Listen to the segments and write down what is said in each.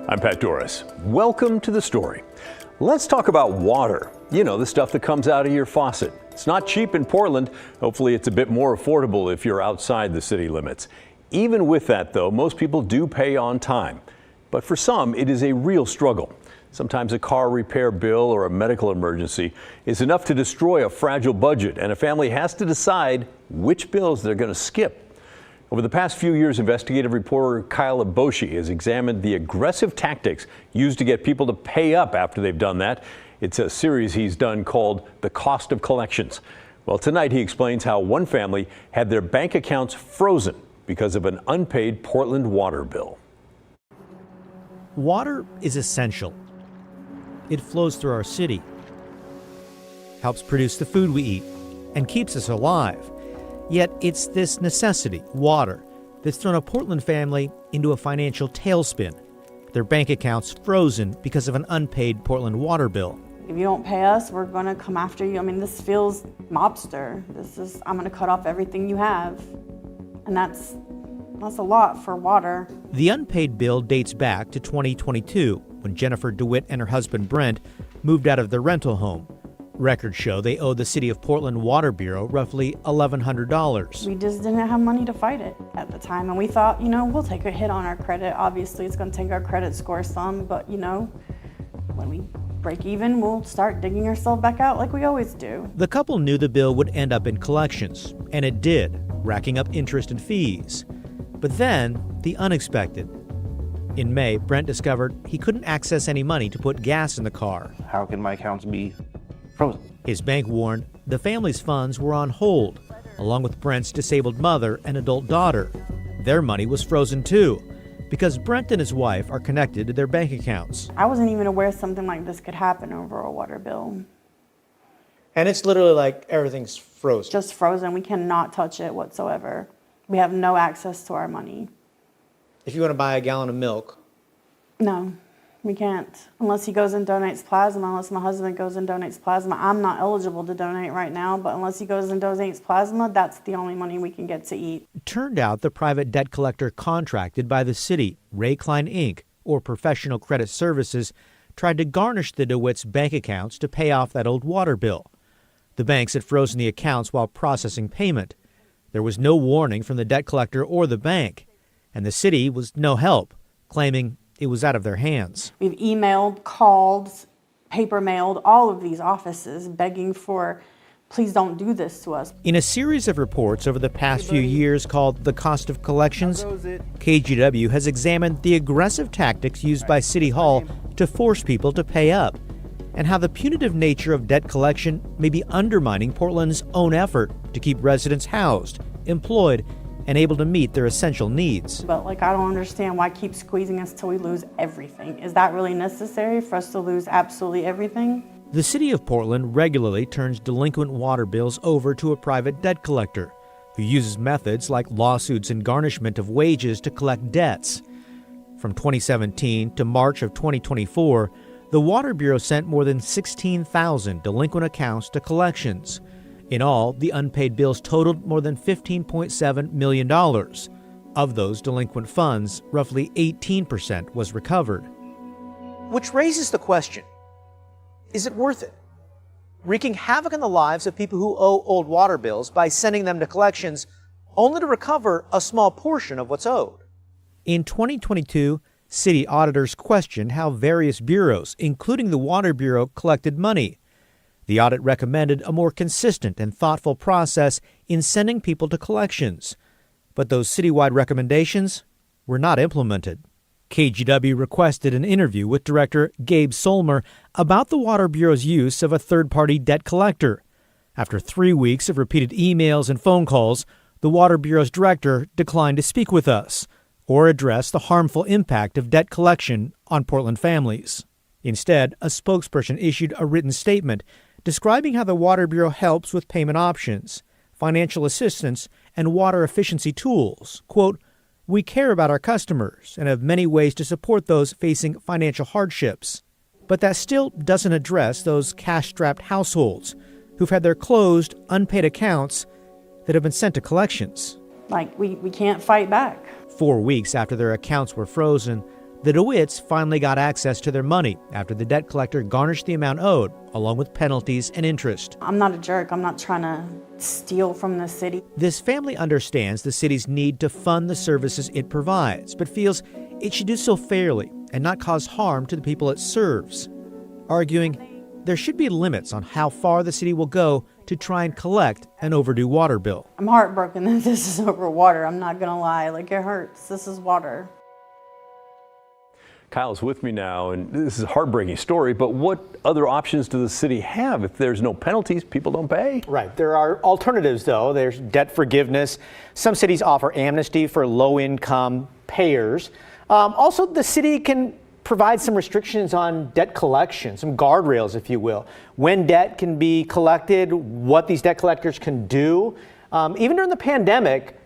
I'm Pat Doris. Welcome to The Story. Let's talk about water. You know, the stuff that comes out of your faucet. It's not cheap in Portland. Hopefully it's a bit more affordable if you're outside the city limits. Even with that, though, most people do pay on time. But for some, it is a real struggle. Sometimes a car repair bill or a medical emergency is enough to destroy a fragile budget, and a family has to decide which bills they're going to skip. Over the past few years, investigative reporter Kyle Aboshi has examined the aggressive tactics used to get people to pay up after they've done that. It's a series he's done called The Cost of Collections. Well, tonight he explains how one family had their bank accounts frozen because of an unpaid Portland water bill. Water is essential. It flows through our city, helps produce the food we eat, and keeps us alive. Yet it's this necessity, water, that's thrown a Portland family into a financial tailspin. Their bank accounts frozen because of an unpaid Portland water bill. If you don't pay us, we're gonna come after you. I mean, this feels mobster. I'm gonna cut off everything you have. And that's a lot for water. The unpaid bill dates back to 2022, when Jennifer DeWitt and her husband Brent moved out of their rental home. Records show they owed the City of Portland Water Bureau roughly $1,100. We just didn't have money to fight it at the time, and we thought, we'll take a hit on our credit. Obviously, it's going to take our credit score some, but when we break even, we'll start digging ourselves back out like we always do. The couple knew the bill would end up in collections, and it did, racking up interest and fees. But then, the unexpected. In May, Brent discovered he couldn't access any money to put gas in the car. How can my accounts be frozen? His bank warned the family's funds were on hold, along with Brent's disabled mother and adult daughter. Their money was frozen too, because Brent and his wife are connected to their bank accounts. I wasn't even aware something like this could happen over a water bill. And it's literally like everything's frozen. Just frozen. We cannot touch it whatsoever. We have no access to our money. If you want to buy a gallon of milk. No, we can't. Unless he goes and donates plasma, unless my husband goes and donates plasma. I'm not eligible to donate right now, but unless he goes and donates plasma, that's the only money we can get to eat. It turned out the private debt collector contracted by the city, Ray Klein Inc., or Professional Credit Services, tried to garnish the DeWitts' bank accounts to pay off that old water bill. The banks had frozen the accounts while processing payment. There was no warning from the debt collector or the bank, and the city was no help, claiming it was out of their hands. We've emailed, called, paper mailed all of these offices begging for, please don't do this to us. In a series of reports over the past few years called The Cost of Collections, KGW has examined the aggressive tactics used by City Hall to force people to pay up, and how the punitive nature of debt collection may be undermining Portland's own effort to keep residents housed, employed, and able to meet their essential needs. But I don't understand why keep squeezing us till we lose everything. Is that really necessary for us to lose absolutely everything? The City of Portland regularly turns delinquent water bills over to a private debt collector who uses methods like lawsuits and garnishment of wages to collect debts. From 2017 to March of 2024, the Water Bureau sent more than 16,000 delinquent accounts to collections. In all, the unpaid bills totaled more than $15.7 million. Of those delinquent funds, roughly 18% was recovered. Which raises the question, is it worth it? Wreaking havoc on the lives of people who owe old water bills by sending them to collections only to recover a small portion of what's owed. In 2022, city auditors questioned how various bureaus, including the Water Bureau, collected money. The audit recommended a more consistent and thoughtful process in sending people to collections. But those citywide recommendations were not implemented. KGW requested an interview with Director Gabe Solmer about the Water Bureau's use of a third-party debt collector. After 3 weeks of repeated emails and phone calls, the Water Bureau's director declined to speak with us or address the harmful impact of debt collection on Portland families. Instead, a spokesperson issued a written statement describing how the Water Bureau helps with payment options, financial assistance, and water efficiency tools. Quote, "We care about our customers and have many ways to support those facing financial hardships. But that still doesn't address those cash-strapped households who've had their closed, unpaid accounts that have been sent to collections." We can't fight back. 4 weeks after their accounts were frozen, The DeWitts finally got access to their money after the debt collector garnished the amount owed, along with penalties and interest. I'm not a jerk. I'm not trying to steal from the city. This family understands the city's need to fund the services it provides, but feels it should do so fairly and not cause harm to the people it serves, arguing there should be limits on how far the city will go to try and collect an overdue water bill. I'm heartbroken that this is over water. I'm not going to lie. Like, it hurts. This is water. Kyle's with me now, and this is a heartbreaking story, but what other options does the city have? If there's no penalties, people don't pay? Right. There are alternatives, though. There's debt forgiveness. Some cities offer amnesty for low-income payers. Also, the city can provide some restrictions on debt collection, some guardrails, if you will. When debt can be collected, what these debt collectors can do. Even during the pandemic,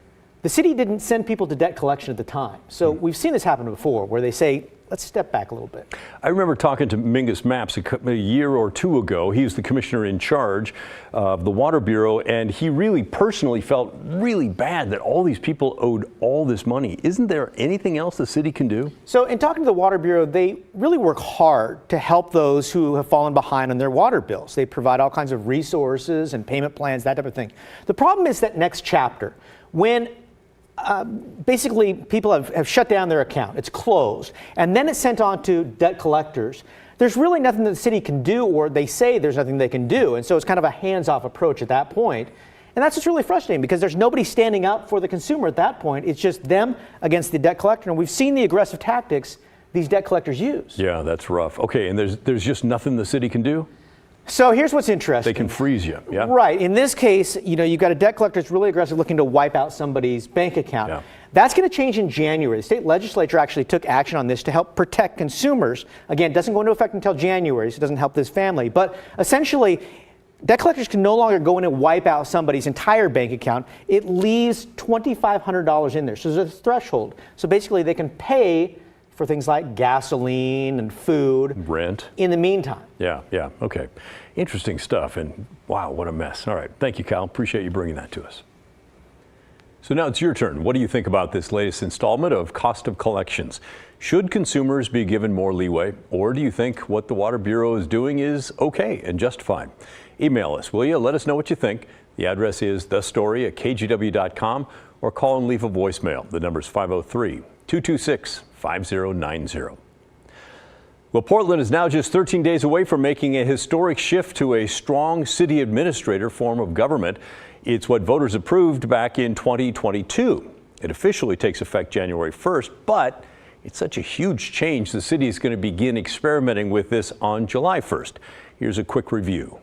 the city didn't send people to debt collection at the time. So we've seen this happen before, where they say, let's step back a little bit. I remember talking to Mingus Maps a year or two ago. He was the commissioner in charge of the Water Bureau, and he really personally felt really bad that all these people owed all this money. Isn't there anything else the city can do? So in talking to the Water Bureau, they really work hard to help those who have fallen behind on their water bills. They provide all kinds of resources and payment plans, that type of thing. The problem is that next chapter, when basically people have shut down their account, it's closed, and then it's sent on to debt collectors. There's really nothing that the city can do, or they say there's nothing they can do, and so it's kind of a hands-off approach at that point. And that's what's really frustrating, because there's nobody standing up for the consumer at that point. It's just them against the debt collector, and we've seen the aggressive tactics these debt collectors use. Yeah, that's rough. Okay, and there's just nothing the city can do? So here's what's interesting. They can freeze you, yeah? Right. In this case, you've got a debt collector that's really aggressive, looking to wipe out somebody's bank account. Yeah. That's going to change in January. The state legislature actually took action on this to help protect consumers. Again, it doesn't go into effect until January, so it doesn't help this family. But essentially, debt collectors can no longer go in and wipe out somebody's entire bank account. It leaves $2,500 in there. So there's a threshold. So basically, they can pay for things like gasoline and food. Rent. In the meantime. Yeah, okay. Interesting stuff, and wow, what a mess. All right, thank you, Kyle. Appreciate you bringing that to us. So now it's your turn. What do you think about this latest installment of cost of collections? Should consumers be given more leeway, or do you think what the Water Bureau is doing is okay and justified? Email us, will you? Let us know what you think. The address is thestory@kgw.com, or call and leave a voicemail. The number is 503-226-5090. Well, Portland is now just 13 days away from making a historic shift to a strong city administrator form of government. It's what voters approved back in 2022. It officially takes effect January 1st, but it's such a huge change, the city is going to begin experimenting with this on July 1st. Here's a quick review.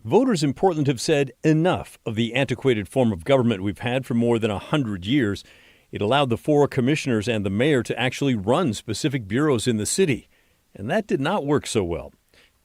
Voters in Portland have said enough of the antiquated form of government we've had for more than 100 years. It allowed the 4 commissioners and the mayor to actually run specific bureaus in the city. And that did not work so well.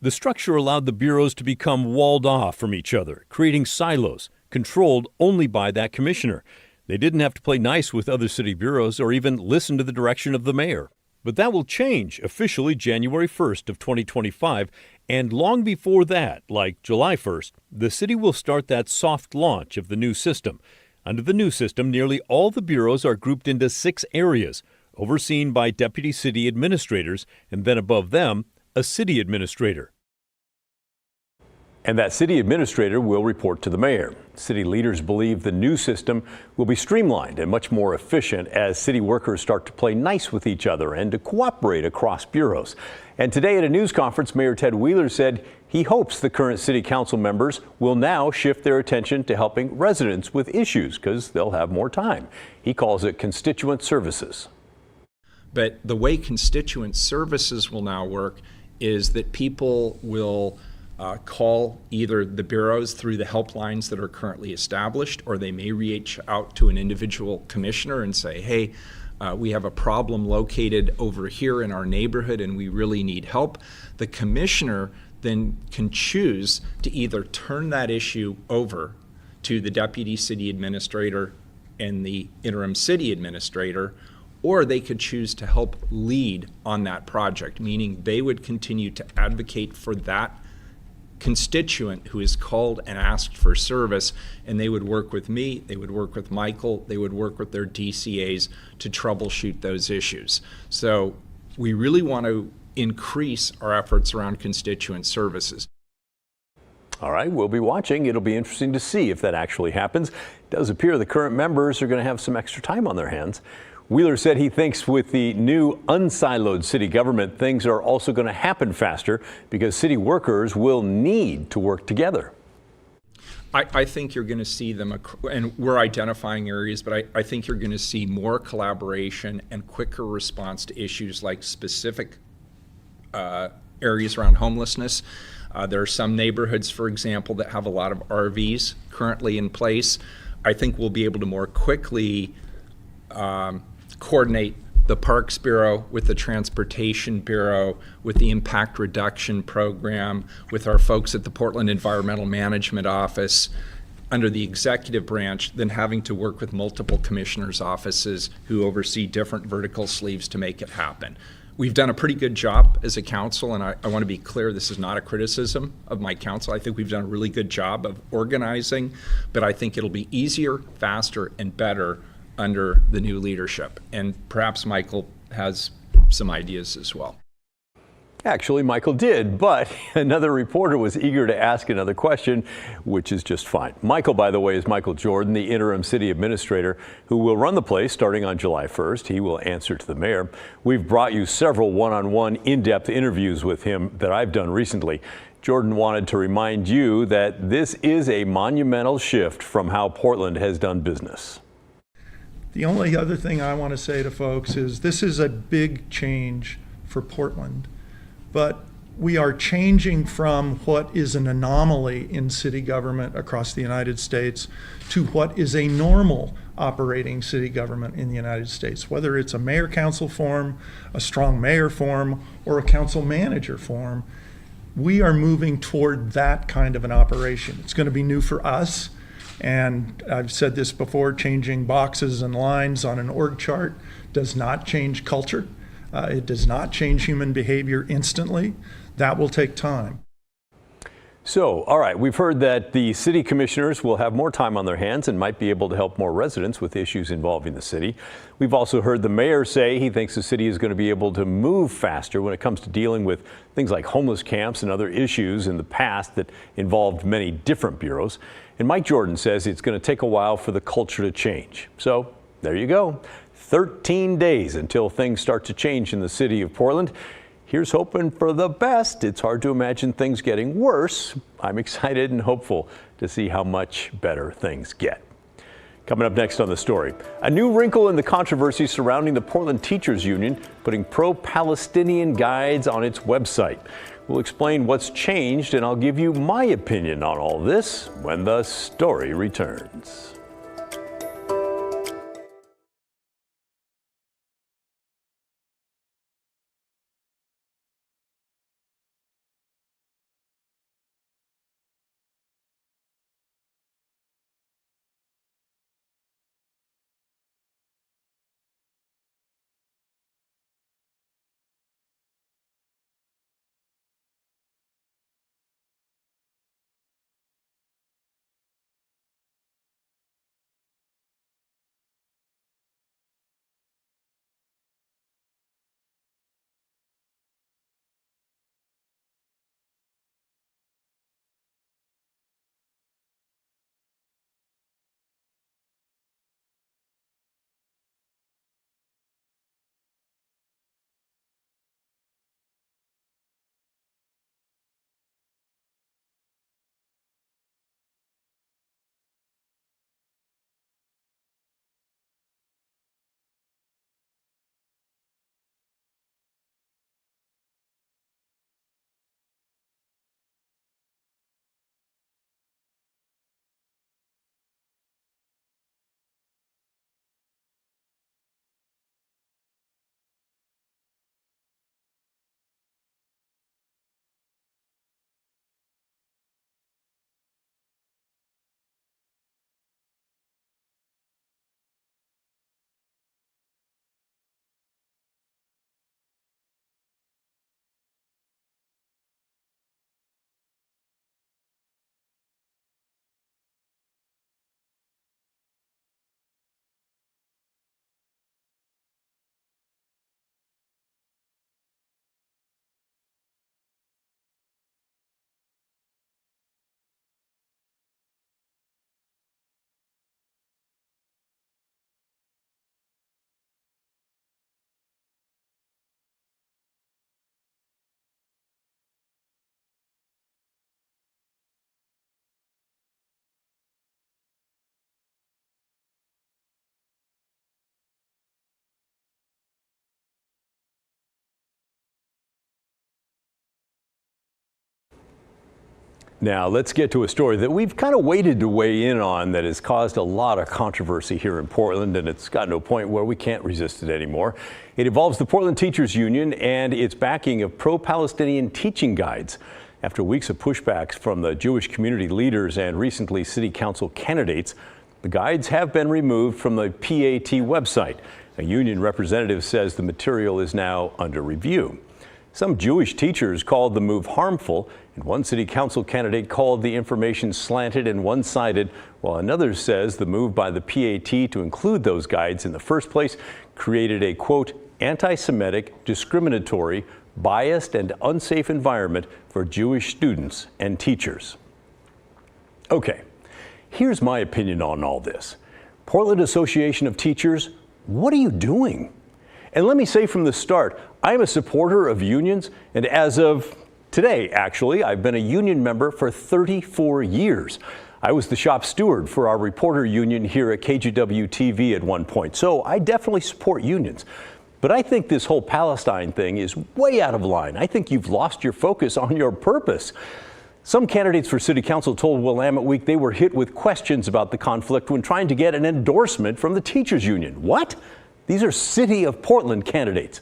The structure allowed the bureaus to become walled off from each other, creating silos, controlled only by that commissioner. They didn't have to play nice with other city bureaus or even listen to the direction of the mayor. But that will change officially January 1st of 2025, and long before that, like July 1st, the city will start that soft launch of the new system. Under the new system, nearly all the bureaus are grouped into 6 areas, overseen by deputy city administrators, and then above them, a city administrator. And that city administrator will report to the mayor. City leaders believe the new system will be streamlined and much more efficient as city workers start to play nice with each other and to cooperate across bureaus. And today at a news conference, Mayor Ted Wheeler said he hopes the current city council members will now shift their attention to helping residents with issues because they'll have more time. He calls it constituent services. But the way constituent services will now work is that people will call either the bureaus through the helplines that are currently established, or they may reach out to an individual commissioner and say, hey, we have a problem located over here in our neighborhood and we really need help. The commissioner then can choose to either turn that issue over to the deputy city administrator and the interim city administrator, or they could choose to help lead on that project, meaning they would continue to advocate for that constituent who is called and asked for service, and they would work with me, they would work with Michael, they would work with their DCAs to troubleshoot those issues. So we really want to increase our efforts around constituent services. All right, we'll be watching. It'll be interesting to see if that actually happens. It does appear the current members are going to have some extra time on their hands. Wheeler said he thinks with the new unsiloed city government, things are also going to happen faster because city workers will need to work together. I think you're going to see them, and we're identifying areas, but I think you're going to see more collaboration and quicker response to issues like specific areas around homelessness. There are some neighborhoods, for example, that have a lot of RVs currently in place. I think we'll be able to more quickly coordinate the Parks Bureau with the Transportation Bureau, with the Impact Reduction Program, with our folks at the Portland Environmental Management Office under the executive branch than having to work with multiple commissioners' offices who oversee different vertical sleeves to make it happen. We've done a pretty good job as a council, and I want to be clear, this is not a criticism of my council. I think we've done a really good job of organizing, but I think it'll be easier, faster, and better under the new leadership. And perhaps Michael has some ideas as well. Actually, Michael did, but another reporter was eager to ask another question, which is just fine. Michael, by the way, is Michael Jordan, the interim city administrator, who will run the place starting on July 1st. He will answer to the mayor. We've brought you several one-on-one in-depth interviews with him that I've done recently. Jordan wanted to remind you that this is a monumental shift from how Portland has done business. The only other thing I want to say to folks is this is a big change for Portland, but we are changing from what is an anomaly in city government across the United States to what is a normal operating city government in the United States, whether it's a mayor-council form, a strong mayor form, or a council-manager form. We are moving toward that kind of an operation. It's going to be new for us. And I've said this before, changing boxes and lines on an org chart does not change culture. It does not change human behavior instantly. That will take time. So, all right, we've heard that the city commissioners will have more time on their hands and might be able to help more residents with issues involving the city. We've also heard the mayor say he thinks the city is going to be able to move faster when it comes to dealing with things like homeless camps and other issues in the past that involved many different bureaus. And Mike Jordan says it's going to take a while for the culture to change. So there you go. 13 days until things start to change in the city of Portland. Here's hoping for the best. It's hard to imagine things getting worse. I'm excited and hopeful to see how much better things get. Coming up next on The Story, a new wrinkle in the controversy surrounding the Portland Teachers Union putting pro-Palestinian guides on its website. We'll explain what's changed, and I'll give you my opinion on all this when The Story returns. Now, let's get to a story that we've kind of waited to weigh in on that has caused a lot of controversy here in Portland, and it's gotten to a point where we can't resist it anymore. It involves the Portland Teachers Union and its backing of pro-Palestinian teaching guides. After weeks of pushbacks from the Jewish community leaders and recently city council candidates, the guides have been removed from the PAT website. A union representative says the material is now under review. Some Jewish teachers called the move harmful, and one city council candidate called the information slanted and one-sided, while another says the move by the PAT to include those guides in the first place created a, quote, anti-Semitic, discriminatory, biased, and unsafe environment for Jewish students and teachers. Okay, here's my opinion on all this. Portland Association of Teachers, what are you doing? And let me say from the start, I'm a supporter of unions, and as of today, actually, I've been a union member for 34 years. I was the shop steward for our reporter union here at KGW-TV at one point, so I definitely support unions. But I think this whole Palestine thing is way out of line. I think you've lost your focus on your purpose. Some candidates for city council told Willamette Week they were hit with questions about the conflict when trying to get an endorsement from the teachers union. What? These are City of Portland candidates.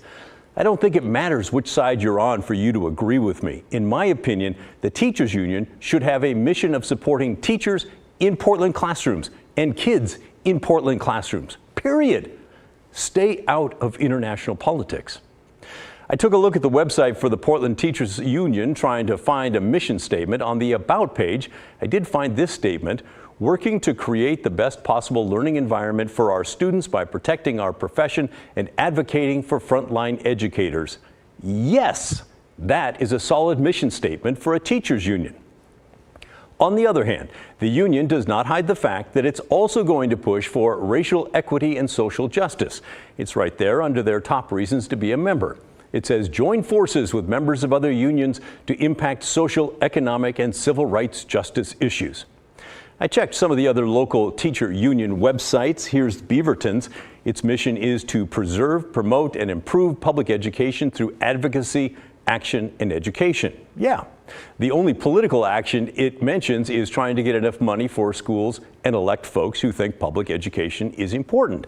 I don't think it matters which side you're on for you to agree with me. In my opinion, the teachers union should have a mission of supporting teachers in Portland classrooms and kids in Portland classrooms, period. Stay out of international politics. I took a look at the website for the Portland Teachers Union trying to find a mission statement. On the About page, I did find this statement: working to create the best possible learning environment for our students by protecting our profession and advocating for frontline educators. Yes, that is a solid mission statement for a teachers union. On the other hand, the union does not hide the fact that it's also going to push for racial equity and social justice. It's right there under their top reasons to be a member. It says join forces with members of other unions to impact social, economic, and civil rights justice issues. I checked some of the other local teacher union websites. Here's Beaverton's. Its mission is to preserve, promote, and improve public education through advocacy, action, and education. Yeah, the only political action it mentions is trying to get enough money for schools and elect folks who think public education is important.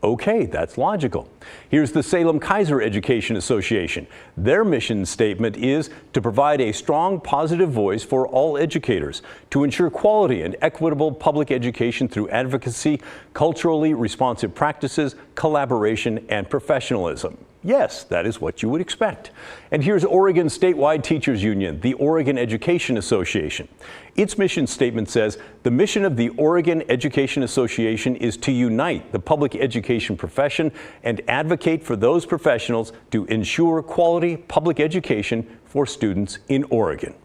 Okay, that's logical. Here's the Salem Kaiser Education Association. Their mission statement is to provide a strong, positive voice for all educators, to ensure quality and equitable public education through advocacy, culturally responsive practices, collaboration, and professionalism. Yes, that is what you would expect. And here's Oregon statewide teachers union, the Oregon Education Association. Its mission statement says, the mission of the Oregon Education Association is to unite the public education profession and advocate for those professionals to ensure quality public education for students in Oregon.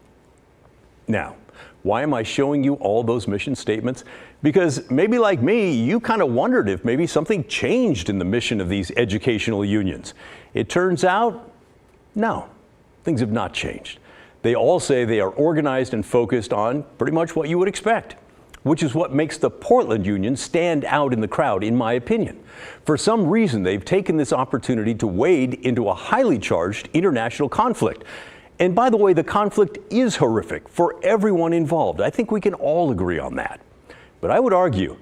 Now, why am I showing you all those mission statements? Because maybe like me, you kind of wondered if maybe something changed in the mission of these educational unions. It turns out, no, things have not changed. They all say they are organized and focused on pretty much what you would expect, which is what makes the Portland Union stand out in the crowd, in my opinion. For some reason, they've taken this opportunity to wade into a highly charged international conflict. And by the way, the conflict is horrific for everyone involved. I think we can all agree on that. But I would argue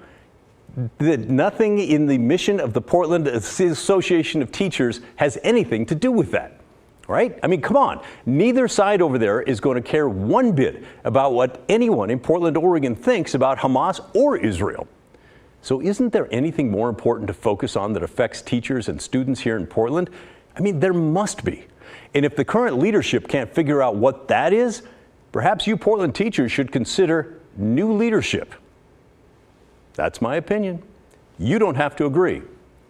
that nothing in the mission of the Portland Association of Teachers has anything to do with that, right? I mean, come on. Neither side over there is going to care one bit about what anyone in Portland, Oregon thinks about Hamas or Israel. So isn't there anything more important to focus on that affects teachers and students here in Portland? I mean, there must be. And if the current leadership can't figure out what that is, perhaps you Portland teachers should consider new leadership. That's my opinion. You don't have to agree,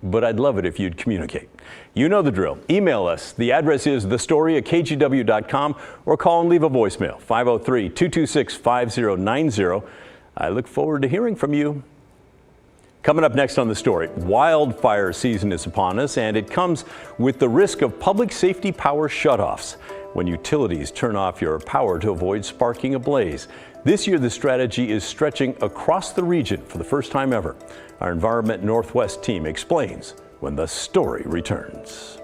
but I'd love it if you'd communicate. You know the drill. Email us. The address is thestory@kgw.com or call and leave a voicemail, 503-226-5090. I look forward to hearing from you. Coming up next on The Story, wildfire season is upon us, and it comes with the risk of public safety power shutoffs when utilities turn off your power to avoid sparking a blaze. This year, the strategy is stretching across the region for the first time ever. Our Environment Northwest team explains when The Story returns.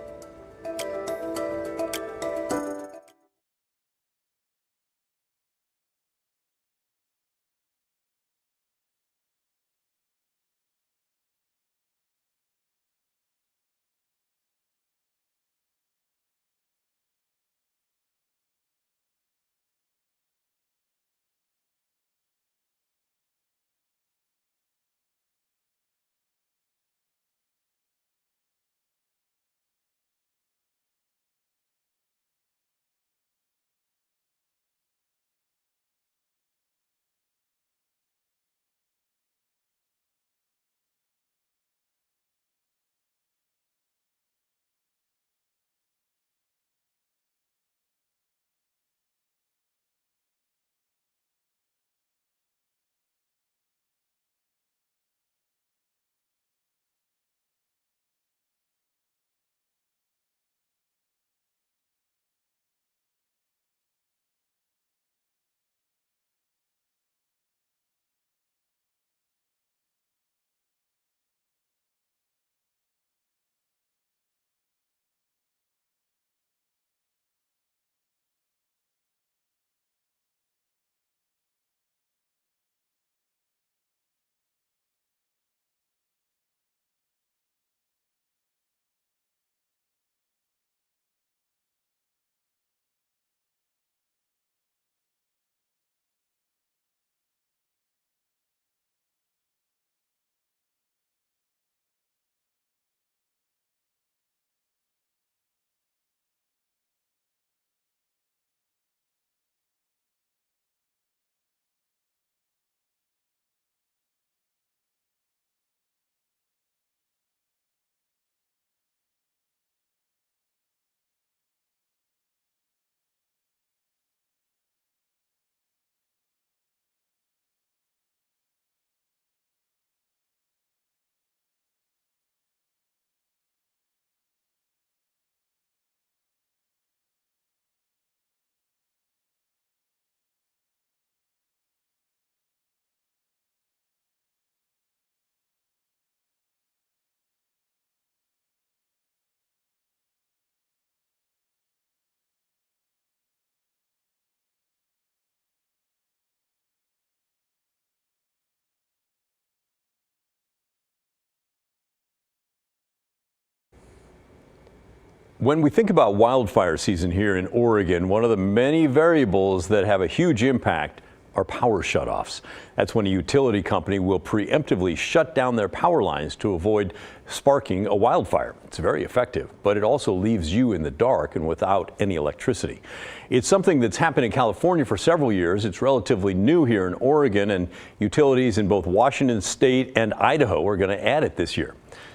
When we think about wildfire season here in Oregon, one of the many variables that have a huge impact are power shutoffs. That's when a utility company will preemptively shut down their power lines to avoid sparking a wildfire. It's very effective, but it also leaves you in the dark and without any electricity. It's something that's happened in California for several years. It's relatively new here in Oregon, and utilities in both Washington State and Idaho are going to add it this year.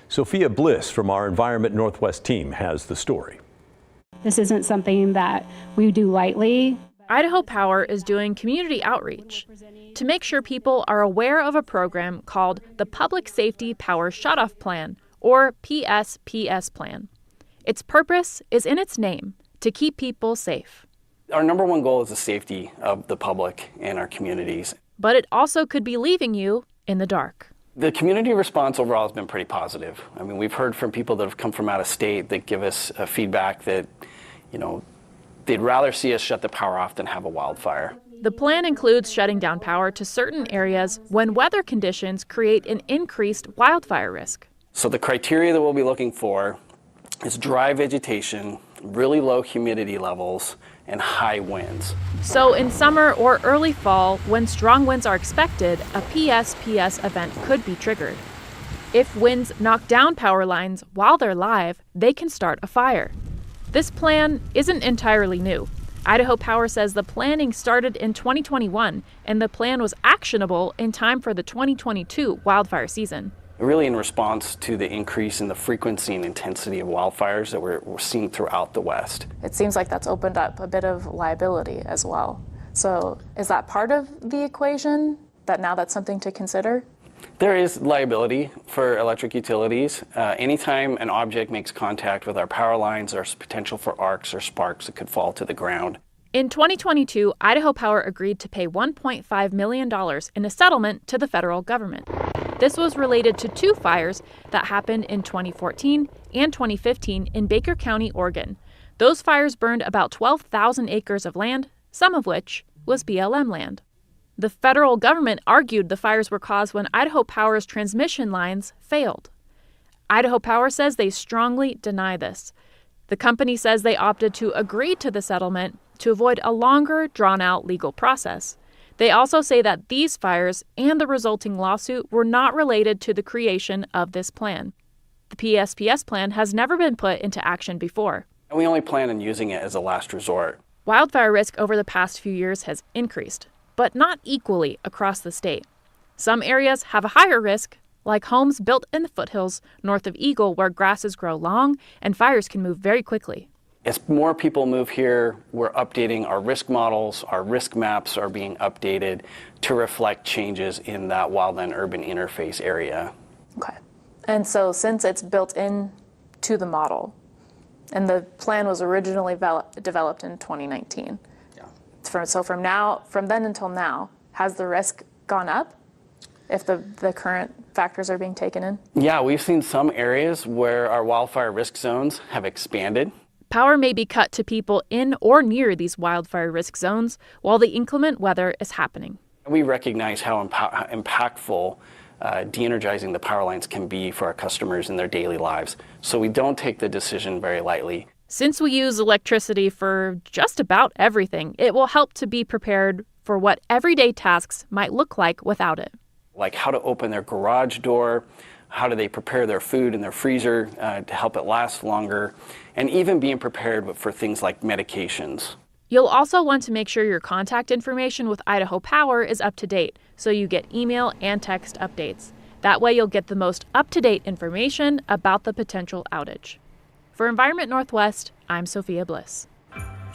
Sophia Bliss from our Environment Northwest team has the story. This isn't something that we do lightly. Idaho Power is doing community outreach to make sure people are aware of a program called the Public Safety Power Shutoff Plan, or PSPS plan. Its purpose is in its name, to keep people safe. Our number one goal is the safety of the public and our communities. But it also could be leaving you in the dark. The community response overall has been pretty positive. I mean, we've heard from people that have come from out of state that give us feedback that, they'd rather see us shut the power off than have a wildfire. The plan includes shutting down power to certain areas when weather conditions create an increased wildfire risk. So the criteria that we'll be looking for is dry vegetation, really low humidity levels, and high winds. So in summer or early fall, when strong winds are expected, a PSPS event could be triggered. If winds knock down power lines while they're live, they can start a fire. This plan isn't entirely new. Idaho Power says the planning started in 2021, and the plan was actionable in time for the 2022 wildfire season. Really in response to the increase in the frequency and intensity of wildfires that we're seeing throughout the West. It seems like that's opened up a bit of liability as well. So is that part of the equation, that now that's something to consider? There is liability for electric utilities. Anytime an object makes contact with our power lines, there's potential for arcs or sparks that could fall to the ground. In 2022, Idaho Power agreed to pay $1.5 million in a settlement to the federal government. This was related to two fires that happened in 2014 and 2015 in Baker County, Oregon. Those fires burned about 12,000 acres of land, some of which was BLM land. The federal government argued the fires were caused when Idaho Power's transmission lines failed. Idaho Power says they strongly deny this. The company says they opted to agree to the settlement to avoid a longer, drawn-out legal process. They also say that these fires and the resulting lawsuit were not related to the creation of this plan. The PSPS plan has never been put into action before. And we only plan on using it as a last resort. Wildfire risk over the past few years has increased, but not equally across the state. Some areas have a higher risk, like homes built in the foothills north of Eagle, where grasses grow long and fires can move very quickly. As more people move here, we're updating our risk models. Our risk maps are being updated to reflect changes in that wildland-urban interface area. Okay. And so since it's built in to the model, and the plan was originally developed in 2019, so from then until now, has the risk gone up if the current factors are being taken in? Yeah, we've seen some areas where our wildfire risk zones have expanded. Power may be cut to people in or near these wildfire risk zones while the inclement weather is happening. We recognize how impactful de-energizing the power lines can be for our customers in their daily lives, so we don't take the decision very lightly. Since we use electricity for just about everything, it will help to be prepared for what everyday tasks might look like without it. Like how to open their garage door, how do they prepare their food in their freezer to help it last longer, and even being prepared for things like medications. You'll also want to make sure your contact information with Idaho Power is up to date, so you get email and text updates. That way you'll get the most up-to-date information about the potential outage. For Environment Northwest, I'm Sophia Bliss.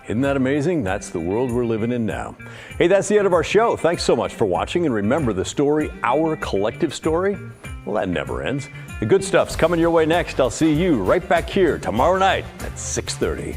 Isn't that amazing? That's the world we're living in now. Hey, that's the end of our show. Thanks so much for watching. And remember, the story, our collective story, well, that never ends. The good stuff's coming your way next. I'll see you right back here tomorrow night at 6:30.